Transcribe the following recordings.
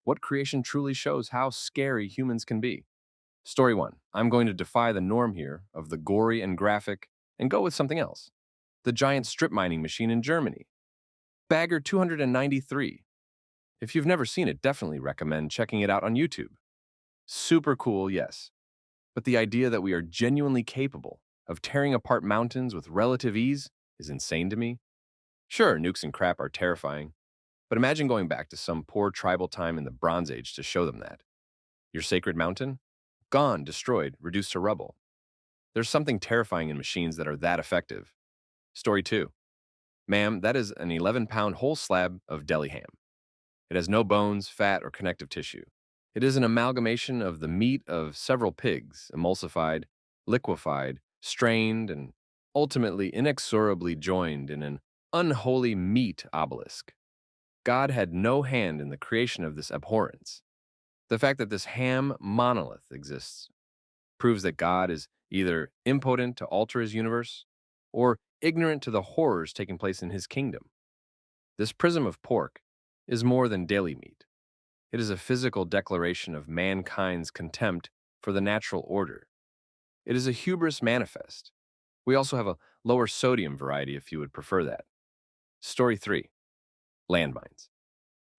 what creation truly shows how scary humans can be. Story 1. I'm going to defy the norm here of the gory and graphic and go with something else. The giant strip mining machine in Germany. Bagger 293. If you've never seen it, definitely recommend checking it out on YouTube. Super cool, yes. But the idea that we are genuinely capable of tearing apart mountains with relative ease is insane to me. Sure, nukes and crap are terrifying, but imagine going back to some poor tribal time in the Bronze Age to show them that. Your sacred mountain? Gone, destroyed, reduced to rubble. There's something terrifying in machines that are that effective. Story 2. Ma'am, that is an 11-pound whole slab of deli ham. It has no bones, fat, or connective tissue. It is an amalgamation of the meat of several pigs, emulsified, liquefied, strained, and ultimately inexorably joined in an unholy meat obelisk. God had no hand in the creation of this abhorrence. The fact that this ham monolith exists proves that God is either impotent to alter his universe or ignorant to the horrors taking place in his kingdom. This prism of pork is more than daily meat. It is a physical declaration of mankind's contempt for the natural order. It is a hubris manifest. We also have a lower sodium variety if you would prefer that. Story 3. Landmines.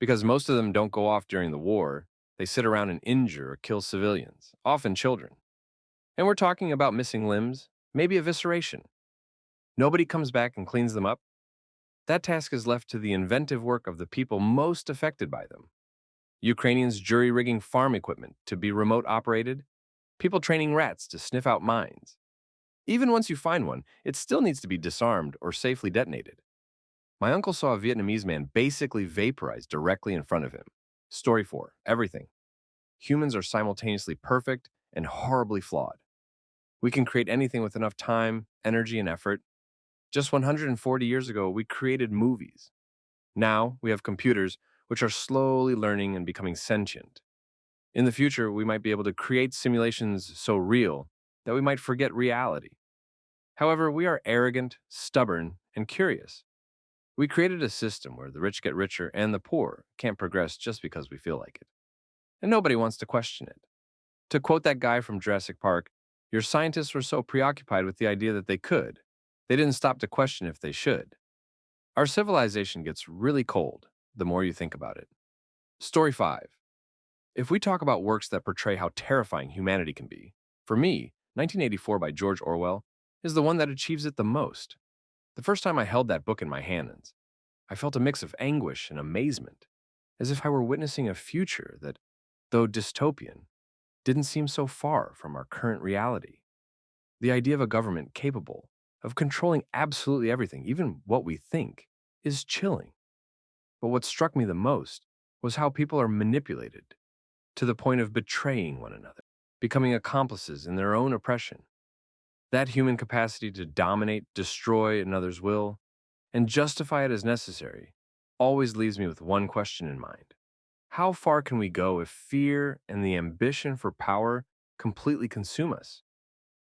Because most of them don't go off during the war, they sit around and injure or kill civilians, often children. And we're talking about missing limbs, maybe evisceration. Nobody comes back and cleans them up. That task is left to the inventive work of the people most affected by them. Ukrainians jury-rigging farm equipment to be remote operated, people training rats to sniff out mines. Even once you find one, it still needs to be disarmed or safely detonated. My uncle saw a Vietnamese man basically vaporized directly in front of him. Story 4. Everything. Humans are simultaneously perfect and horribly flawed. We can create anything with enough time, energy, and effort. Just 140 years ago, we created movies. Now, we have computers which are slowly learning and becoming sentient. In the future, we might be able to create simulations so real that we might forget reality. However, we are arrogant, stubborn, and curious. We created a system where the rich get richer and the poor can't progress just because we feel like it. And nobody wants to question it. To quote that guy from Jurassic Park, your scientists were so preoccupied with the idea that they could, they didn't stop to question if they should. Our civilization gets really cold the more you think about it. Story 5. If we talk about works that portray how terrifying humanity can be, for me, 1984 by George Orwell is the one that achieves it the most. The first time I held that book in my hands, I felt a mix of anguish and amazement, as if I were witnessing a future that, though dystopian, didn't seem so far from our current reality. The idea of a government capable of controlling absolutely everything, even what we think, is chilling. But what struck me the most was how people are manipulated to the point of betraying one another, becoming accomplices in their own oppression. That human capacity to dominate, destroy another's will, and justify it as necessary always leaves me with one question in mind. How far can we go if fear and the ambition for power completely consume us?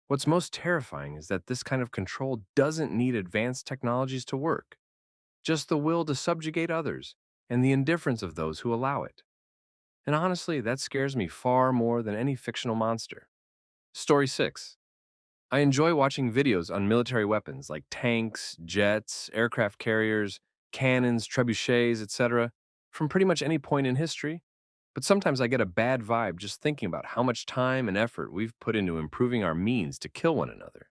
What's most terrifying is that this kind of control doesn't need advanced technologies to work, just the will to subjugate others and the indifference of those who allow it. And honestly, that scares me far more than any fictional monster. Story 6. I enjoy watching videos on military weapons like tanks, jets, aircraft carriers, cannons, trebuchets, etc., from pretty much any point in history. But sometimes I get a bad vibe just thinking about how much time and effort we've put into improving our means to kill one another.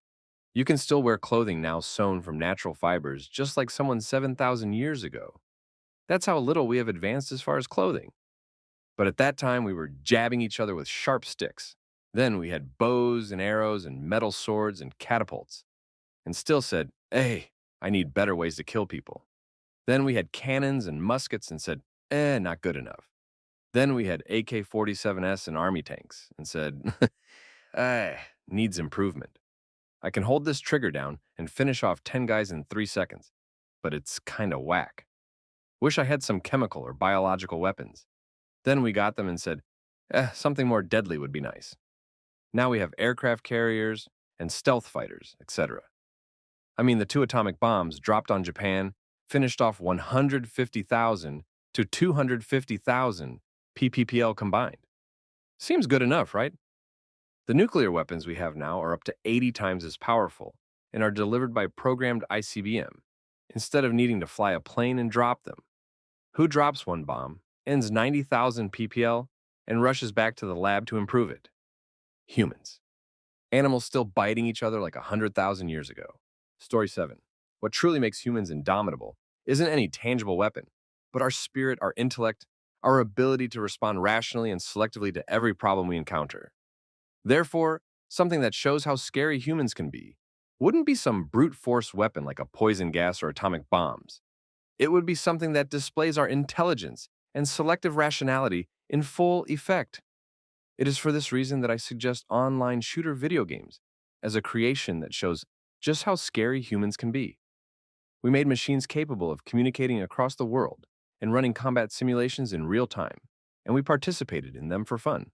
You can still wear clothing now sewn from natural fibers just like someone 7,000 years ago. That's how little we have advanced as far as clothing. But at that time, we were jabbing each other with sharp sticks. Then we had bows and arrows and metal swords and catapults. And still said, hey, I need better ways to kill people. Then we had cannons and muskets and said, not good enough. Then we had AK-47S and army tanks and said, needs improvement. I can hold this trigger down and finish off 10 guys in 3 seconds, but it's kinda whack. Wish I had some chemical or biological weapons. Then we got them and said, something more deadly would be nice. Now we have aircraft carriers and stealth fighters, etc. I mean, the 2 atomic bombs dropped on Japan finished off 150,000 to 250,000 ppl combined. Seems good enough, right? The nuclear weapons we have now are up to 80 times as powerful and are delivered by programmed ICBM instead of needing to fly a plane and drop them. Who drops one bomb, ends 90,000 ppl, and rushes back to the lab to improve it? Humans. Animals still biting each other like 100,000 years ago. Story 7. What truly makes humans indomitable isn't any tangible weapon, but our spirit, our intellect, our ability to respond rationally and selectively to every problem we encounter. Therefore, something that shows how scary humans can be wouldn't be some brute force weapon like a poison gas or atomic bombs. It would be something that displays our intelligence and selective rationality in full effect. It is for this reason that I suggest online shooter video games as a creation that shows just how scary humans can be. We made machines capable of communicating across the world and running combat simulations in real time, and we participated in them for fun.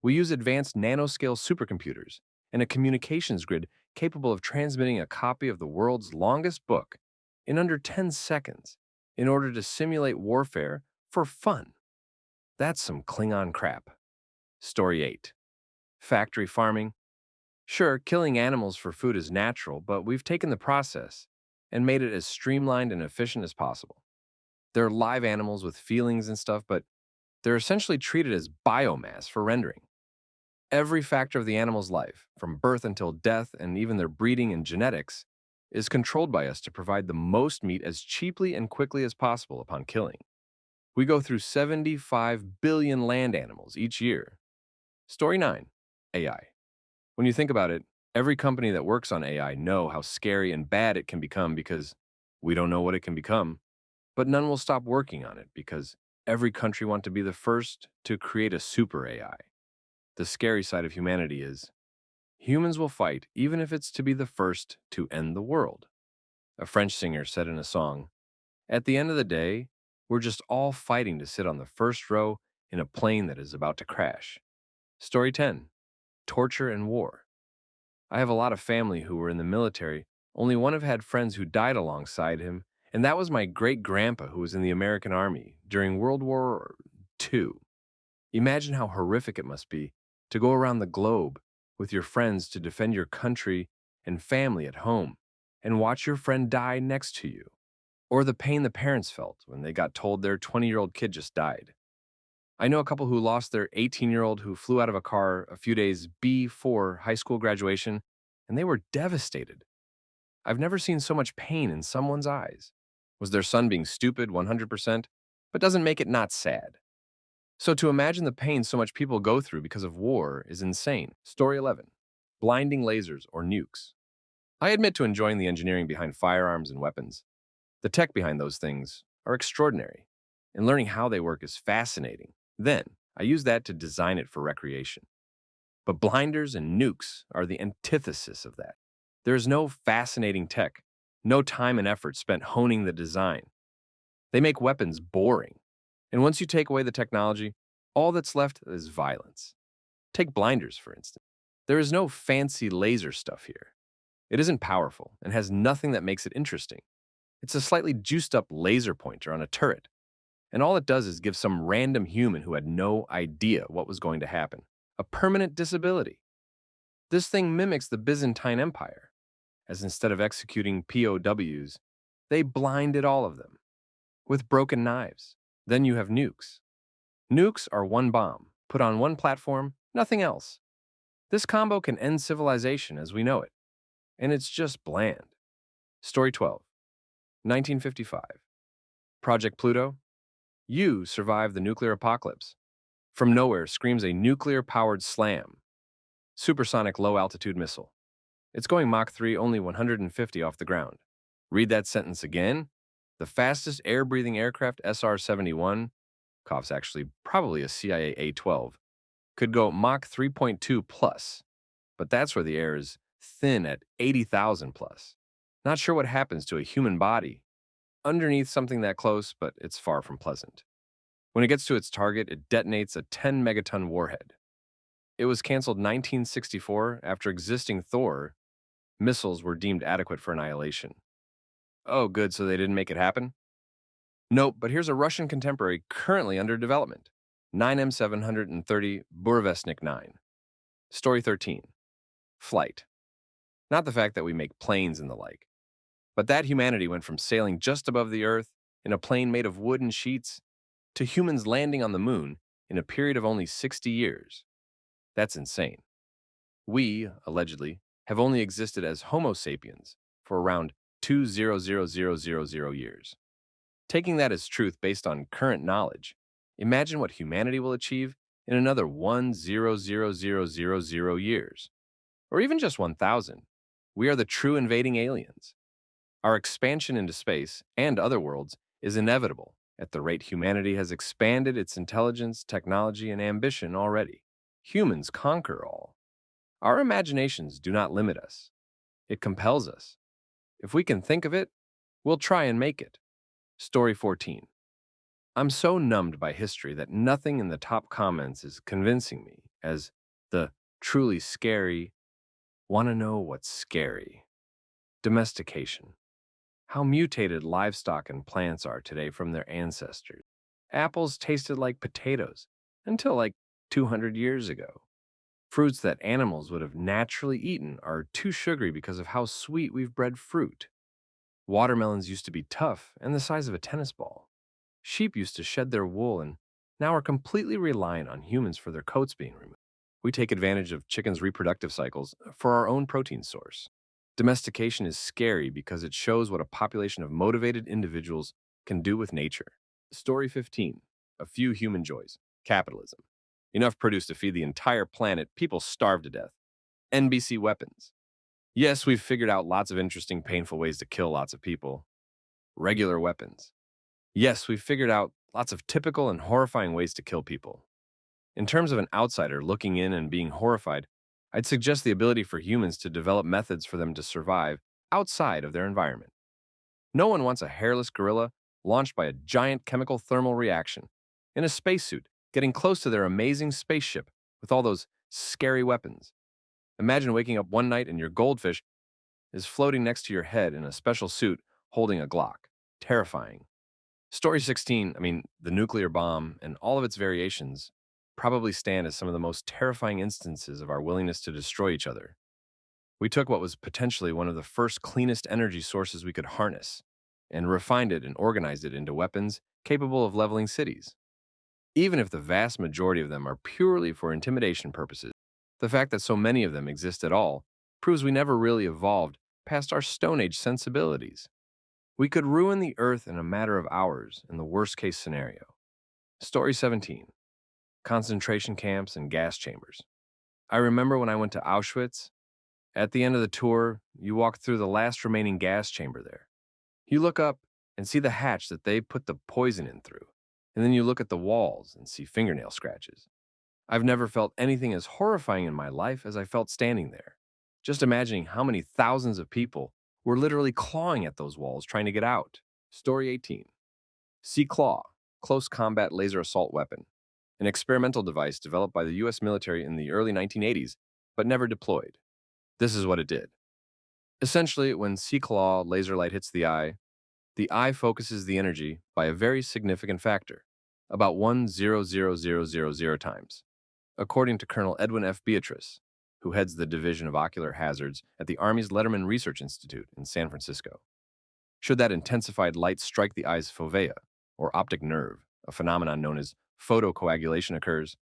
We use advanced nanoscale supercomputers and a communications grid capable of transmitting a copy of the world's longest book in under 10 seconds in order to simulate warfare for fun. That's some Klingon crap. Story 8. Factory farming. Sure, killing animals for food is natural, but we've taken the process and made it as streamlined and efficient as possible. They're live animals with feelings and stuff, but they're essentially treated as biomass for rendering. Every factor of the animal's life, from birth until death and even their breeding and genetics, is controlled by us to provide the most meat as cheaply and quickly as possible upon killing. We go through 75 billion land animals each year. Story 9. AI. When you think about it, every company that works on AI know how scary and bad it can become because we don't know what it can become, but none will stop working on it because every country wants to be the first to create a super AI. The scary side of humanity is humans will fight even if it's to be the first to end the world. A French singer said in a song, "At the end of the day, we're just all fighting to sit on the first row in a plane that is about to crash." Story 10. Torture and war. I have a lot of family who were in the military. Only one have had friends who died alongside him, and that was my great-grandpa who was in the American Army during World War II. Imagine how horrific it must be to go around the globe with your friends to defend your country and family at home and watch your friend die next to you. Or the pain the parents felt when they got told their 20-year-old kid just died. I know a couple who lost their 18-year-old who flew out of a car a few days before high school graduation, and they were devastated. I've never seen so much pain in someone's eyes. Was their son being stupid 100%? But doesn't make it not sad. So to imagine the pain so much people go through because of war is insane. Story 11. Blinding lasers or nukes. I admit to enjoying the engineering behind firearms and weapons. The tech behind those things are extraordinary, and learning how they work is fascinating. Then, I use that to design it for recreation. But blinders and nukes are the antithesis of that. There is no fascinating tech, no time and effort spent honing the design. They make weapons boring. And once you take away the technology, all that's left is violence. Take blinders, for instance. There is no fancy laser stuff here. It isn't powerful and has nothing that makes it interesting. It's a slightly juiced up laser pointer on a turret. And all it does is give some random human who had no idea what was going to happen a permanent disability. This thing mimics the Byzantine Empire, as instead of executing POWs, they blinded all of them with broken knives. Then you have nukes. Nukes are one bomb, put on one platform, nothing else. This combo can end civilization as we know it, and it's just bland. Story 12. 1955. Project Pluto. You survive the nuclear apocalypse. From nowhere screams a nuclear-powered SLAM, supersonic low-altitude missile. It's going Mach 3 only 150 off the ground. Read that sentence again. The fastest air-breathing aircraft, SR-71, cough's actually probably a CIA A-12, could go Mach 3.2 plus, but that's where the air is thin at 80,000 plus. Not sure what happens to a human body underneath something that close, but it's far from pleasant. When it gets to its target, it detonates a 10 megaton warhead. It was canceled 1964 after existing Thor missiles were deemed adequate for annihilation. Oh, good, so they didn't make it happen? Nope, but here's a Russian contemporary currently under development. 9M730 Burevestnik 9. Story 13. Flight. Not the fact that we make planes and the like, but that humanity went from sailing just above the Earth in a plane made of wooden sheets to humans landing on the moon in a period of only 60 years. That's insane. We, allegedly, have only existed as Homo sapiens for around 2,000,000 years. Taking that as truth based on current knowledge, imagine what humanity will achieve in another 1,000,000 years, or even just 1,000. We are the true invading aliens. Our expansion into space and other worlds is inevitable at the rate humanity has expanded its intelligence, technology, and ambition already. Humans conquer all. Our imaginations do not limit us. It compels us. If we can think of it, we'll try and make it. Story 14. I'm so numbed by history that nothing in the top comments is convincing me as the truly scary, wanna know what's scary. Domestication. How mutated livestock and plants are today from their ancestors. Apples tasted like potatoes until like 200 years ago. Fruits that animals would have naturally eaten are too sugary because of how sweet we've bred fruit. Watermelons used to be tough and the size of a tennis ball. Sheep used to shed their wool and now are completely reliant on humans for their coats being removed. We take advantage of chickens' reproductive cycles for our own protein source. Domestication is scary because it shows what a population of motivated individuals can do with nature. Story 15. A few human joys. Capitalism. Enough produce to feed the entire planet, people starve to death. NBC weapons. Yes, we've figured out lots of interesting, painful ways to kill lots of people. Regular weapons. Yes, we've figured out lots of typical and horrifying ways to kill people. In terms of an outsider looking in and being horrified, I'd suggest the ability for humans to develop methods for them to survive outside of their environment. No one wants a hairless gorilla launched by a giant chemical thermal reaction in a spacesuit getting close to their amazing spaceship with all those scary weapons. Imagine waking up one night and your goldfish is floating next to your head in a special suit holding a Glock. Terrifying. Story 16, the nuclear bomb and all of its variations probably stand as some of the most terrifying instances of our willingness to destroy each other. We took what was potentially one of the first cleanest energy sources we could harness and refined it and organized it into weapons capable of leveling cities. Even if the vast majority of them are purely for intimidation purposes, the fact that so many of them exist at all proves we never really evolved past our Stone Age sensibilities. We could ruin the Earth in a matter of hours in the worst-case scenario. Story 17. Concentration camps and gas chambers. I remember when I went to Auschwitz. At the end of the tour, you walk through the last remaining gas chamber there. You look up and see the hatch that they put the poison in through, and then you look at the walls and see fingernail scratches. I've never felt anything as horrifying in my life as I felt standing there, just imagining how many thousands of people were literally clawing at those walls trying to get out. Story 18. Sea Claw, close combat laser assault weapon, an experimental device developed by the US military in the early 1980s, but never deployed. This is what it did. Essentially, when Sea Claw laser light hits the eye focuses the energy by a very significant factor, about 1,000,000 times. According to Colonel Edwin F. Beatrice, who heads the Division of Ocular Hazards at the Army's Letterman Research Institute in San Francisco. Should that intensified light strike the eye's fovea, or optic nerve, a phenomenon known as photocoagulation occurs,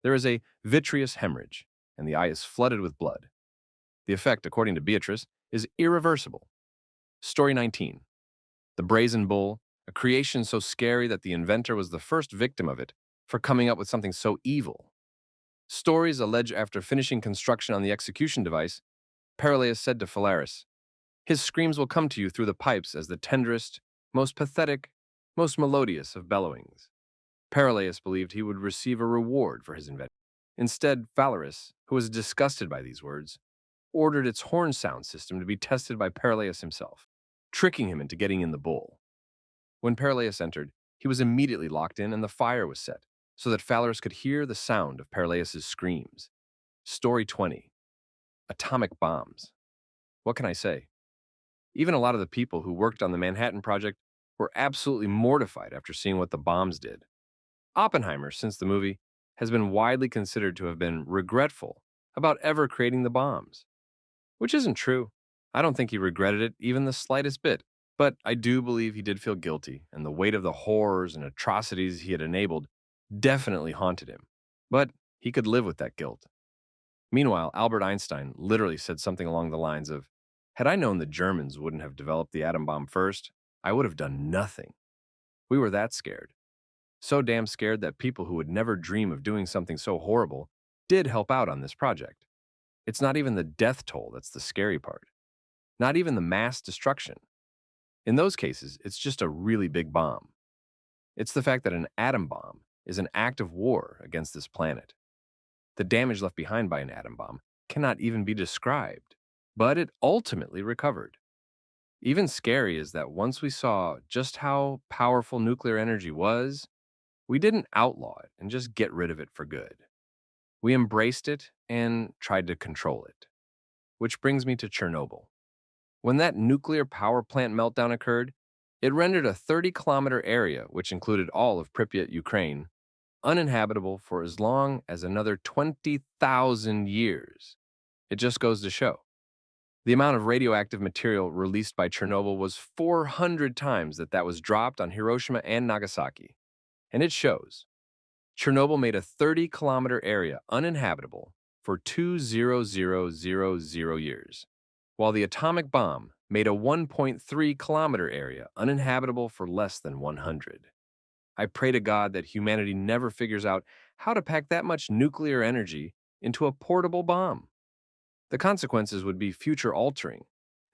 there is a vitreous hemorrhage, and the eye is flooded with blood. The effect, according to Beatrice, is irreversible. Story 19. The Brazen Bull, a creation so scary that the inventor was the first victim of it for coming up with something so evil. Stories allege after finishing construction on the execution device, Peraleus said to Phalaris, "His screams will come to you through the pipes as the tenderest, most pathetic, most melodious of bellowings." Peraleus believed he would receive a reward for his invention. Instead, Phalaris, who was disgusted by these words, ordered its horn sound system to be tested by Peraleus himself, tricking him into getting in the bull. When Peraleus entered, he was immediately locked in and the fire was set, so that Phalaris could hear the sound of Peraleus' screams. Story 20. Atomic bombs. What can I say? Even a lot of the people who worked on the Manhattan Project were absolutely mortified after seeing what the bombs did. Oppenheimer, since the movie, has been widely considered to have been regretful about ever creating the bombs, which isn't true. I don't think he regretted it even the slightest bit, but I do believe he did feel guilty, and the weight of the horrors and atrocities he had enabled definitely haunted him. But he could live with that guilt. Meanwhile, Albert Einstein literally said something along the lines of, "Had I known the Germans wouldn't have developed the atom bomb first, I would have done nothing." We were that scared. So damn scared that people who would never dream of doing something so horrible did help out on this project. It's not even the death toll that's the scary part. Not even the mass destruction. In those cases, it's just a really big bomb. It's the fact that an atom bomb is an act of war against this planet. The damage left behind by an atom bomb cannot even be described, but it ultimately recovered. Even scary is that once we saw just how powerful nuclear energy was, we didn't outlaw it and just get rid of it for good. We embraced it and tried to control it. Which brings me to Chernobyl. When that nuclear power plant meltdown occurred, it rendered a 30-kilometer area, which included all of Pripyat, Ukraine, uninhabitable for as long as another 20,000 years. It just goes to show. The amount of radioactive material released by Chernobyl was 400 times that was dropped on Hiroshima and Nagasaki. And it shows. Chernobyl made a 30-kilometer area uninhabitable for 2,000 years, while the atomic bomb made a 1.3-kilometer area uninhabitable for less than 100. I pray to God that humanity never figures out how to pack that much nuclear energy into a portable bomb. The consequences would be future-altering,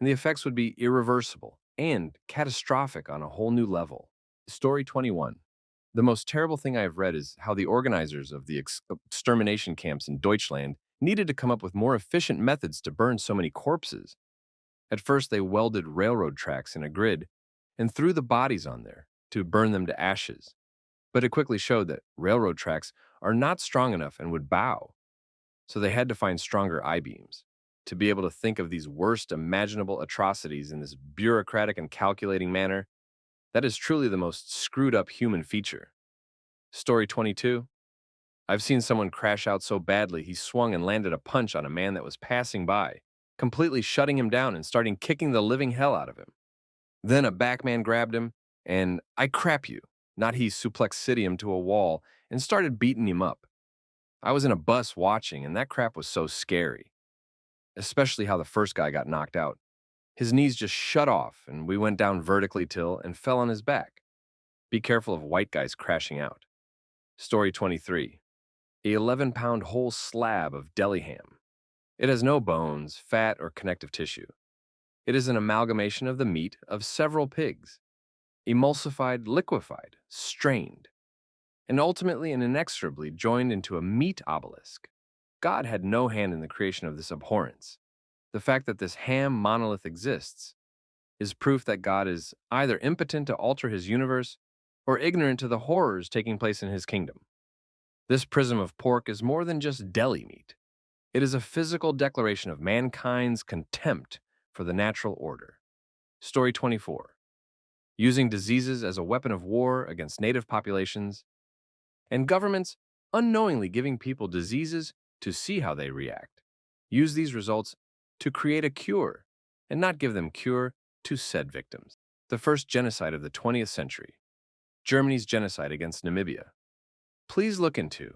and the effects would be irreversible and catastrophic on a whole new level. Story 21. The most terrible thing I have read is how the organizers of the extermination camps in Deutschland needed to come up with more efficient methods to burn so many corpses. At first, they welded railroad tracks in a grid and threw the bodies on there to burn them to ashes. But it quickly showed that railroad tracks are not strong enough and would bow. So they had to find stronger I-beams to be able to think of these worst imaginable atrocities in this bureaucratic and calculating manner. That is truly the most screwed up human feature. Story 22. I've seen someone crash out so badly he swung and landed a punch on a man that was passing by, completely shutting him down and starting kicking the living hell out of him. Then a backman grabbed him, and I crap you, not he suplex city him to a wall and started beating him up. I was in a bus watching, and that crap was so scary. Especially how the first guy got knocked out. His knees just shut off, and we went down vertically till and fell on his back. Be careful of white guys crashing out. Story 23. A 11-pound whole slab of deli ham. It has no bones, fat, or connective tissue. It is an amalgamation of the meat of several pigs, emulsified, liquefied, strained, and ultimately and inexorably joined into a meat obelisk. God had no hand in the creation of this abhorrence. The fact that this ham monolith exists is proof that God is either impotent to alter his universe or ignorant to the horrors taking place in his kingdom. This prism of pork is more than just deli meat. It is a physical declaration of mankind's contempt for the natural order. Story 24. Using diseases as a weapon of war against native populations, and governments unknowingly giving people diseases to see how they react. Use these results to create a cure, and not give them cure to said victims. The first genocide of the 20th century. Germany's genocide against Namibia. Please look into.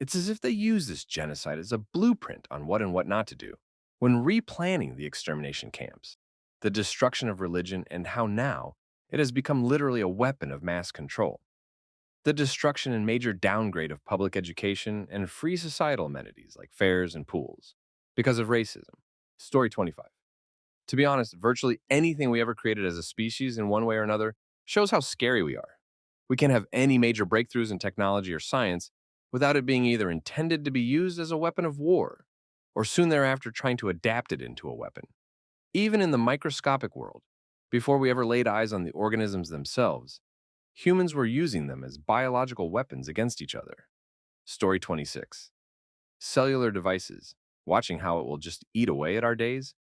It's as if they use this genocide as a blueprint on what and what not to do when replanning the extermination camps, the destruction of religion, and how now it has become literally a weapon of mass control, the destruction and major downgrade of public education and free societal amenities like fairs and pools because of racism. Story 25. To be honest, virtually anything we ever created as a species in one way or another shows how scary we are. We can't have any major breakthroughs in technology or science without it being either intended to be used as a weapon of war or soon thereafter trying to adapt it into a weapon. Even in the microscopic world, before we ever laid eyes on the organisms themselves, humans were using them as biological weapons against each other. Story 26. Cellular devices, watching how it will just eat away at our days.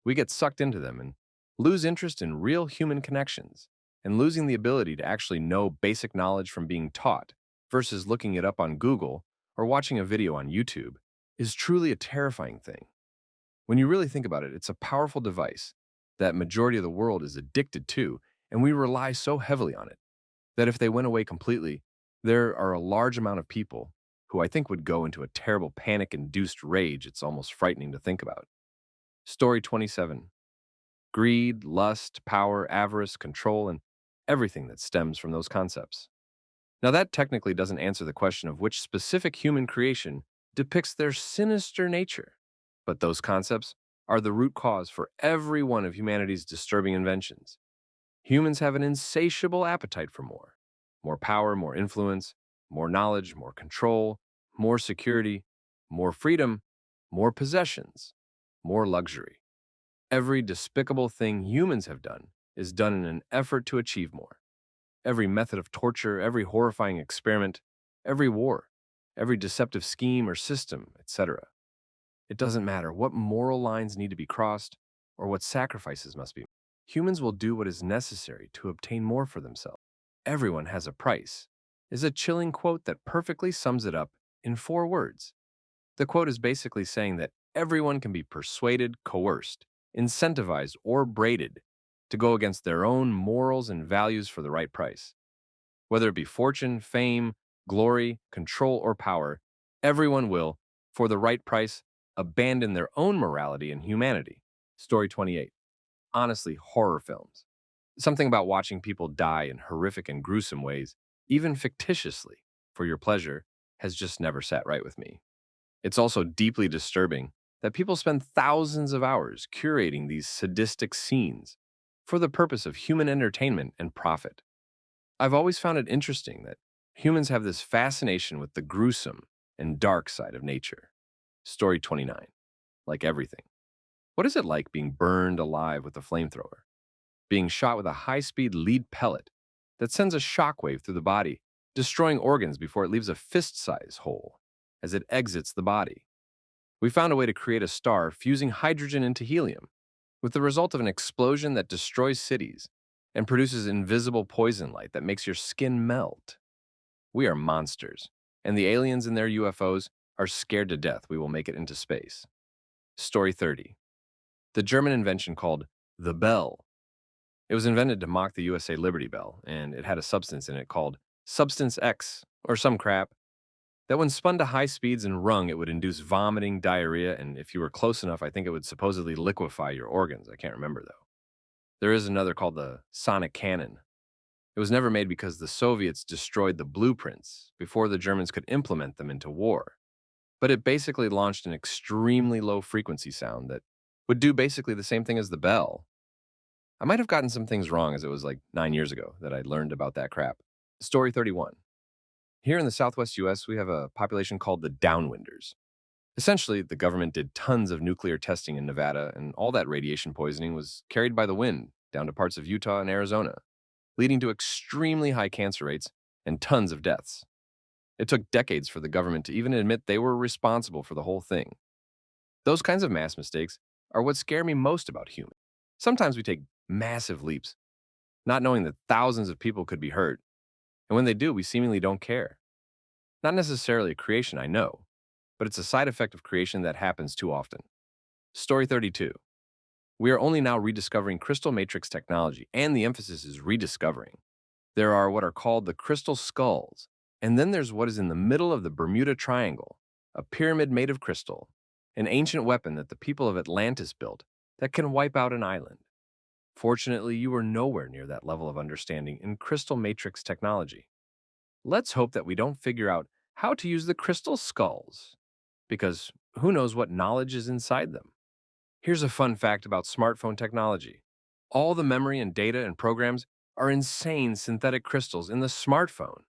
We get sucked into them and lose interest in real human connections, and losing the ability to actually know basic knowledge from being taught, versus looking it up on Google or watching a video on YouTube is truly a terrifying thing. When you really think about it, it's a powerful device that majority of the world is addicted to, and we rely so heavily on it that if they went away completely, there are a large amount of people who I think would go into a terrible panic-induced rage it's almost frightening to think about. Story 27. Greed, lust, power, avarice, control, and everything that stems from those concepts. Now, that technically doesn't answer the question of which specific human creation depicts their sinister nature, but those concepts are the root cause for every one of humanity's disturbing inventions. Humans have an insatiable appetite for more. More power, more influence, more knowledge, more control, more security, more freedom, more possessions, more luxury. Every despicable thing humans have done is done in an effort to achieve more. Every method of torture, every horrifying experiment, every war, every deceptive scheme or system, etc. It doesn't matter what moral lines need to be crossed or what sacrifices must be made. Humans will do what is necessary to obtain more for themselves. Everyone has a price is a chilling quote that perfectly sums it up in 4 words. The quote is basically saying that everyone can be persuaded, coerced, incentivized, or braided to go against their own morals and values for the right price. Whether it be fortune, fame, glory, control, or power, everyone will, for the right price, abandon their own morality and humanity. Story 28. Honestly, horror films. Something about watching people die in horrific and gruesome ways, even fictitiously, for your pleasure, has just never sat right with me. It's also deeply disturbing that people spend thousands of hours curating these sadistic scenes for the purpose of human entertainment and profit. I've always found it interesting that humans have this fascination with the gruesome and dark side of nature. Story 29. Like everything. What is it like being burned alive with a flamethrower? Being shot with a high-speed lead pellet that sends a shockwave through the body, destroying organs before it leaves a fist-size hole as it exits the body. We found a way to create a star fusing hydrogen into helium, with the result of an explosion that destroys cities and produces invisible poison light that makes your skin melt. We are monsters, and the aliens in their UFOs are scared to death we will make it into space. Story 30. The German invention called the bell. It was invented to mock the USA Liberty Bell, and it had a substance in it called Substance X, or some crap, that when spun to high speeds and rung, it would induce vomiting, diarrhea, and if you were close enough, I think it would supposedly liquefy your organs. I can't remember, though. There is another called the sonic cannon. It was never made because the Soviets destroyed the blueprints before the Germans could implement them into war. But it basically launched an extremely low frequency sound that would do basically the same thing as the bell. I might have gotten some things wrong as it was like 9 years ago that I learned about that crap. Story 31. Here in the southwest US, we have a population called the downwinders. Essentially, the government did tons of nuclear testing in Nevada, and all that radiation poisoning was carried by the wind down to parts of Utah and Arizona, leading to extremely high cancer rates and tons of deaths. It took decades for the government to even admit they were responsible for the whole thing. Those kinds of mass mistakes are what scare me most about humans. Sometimes we take massive leaps, not knowing that thousands of people could be hurt, and when they do, we seemingly don't care. Not necessarily a creation, I know, but it's a side effect of creation that happens too often. Story 32. We are only now rediscovering crystal matrix technology, and the emphasis is rediscovering. There are what are called the crystal skulls, and then there's what is in the middle of the Bermuda Triangle, a pyramid made of crystal, an ancient weapon that the people of Atlantis built that can wipe out an island. Fortunately, you are nowhere near that level of understanding in crystal matrix technology. Let's hope that we don't figure out how to use the crystal skulls, because who knows what knowledge is inside them. Here's a fun fact about smartphone technology. All the memory and data and programs are insane synthetic crystals in the smartphone.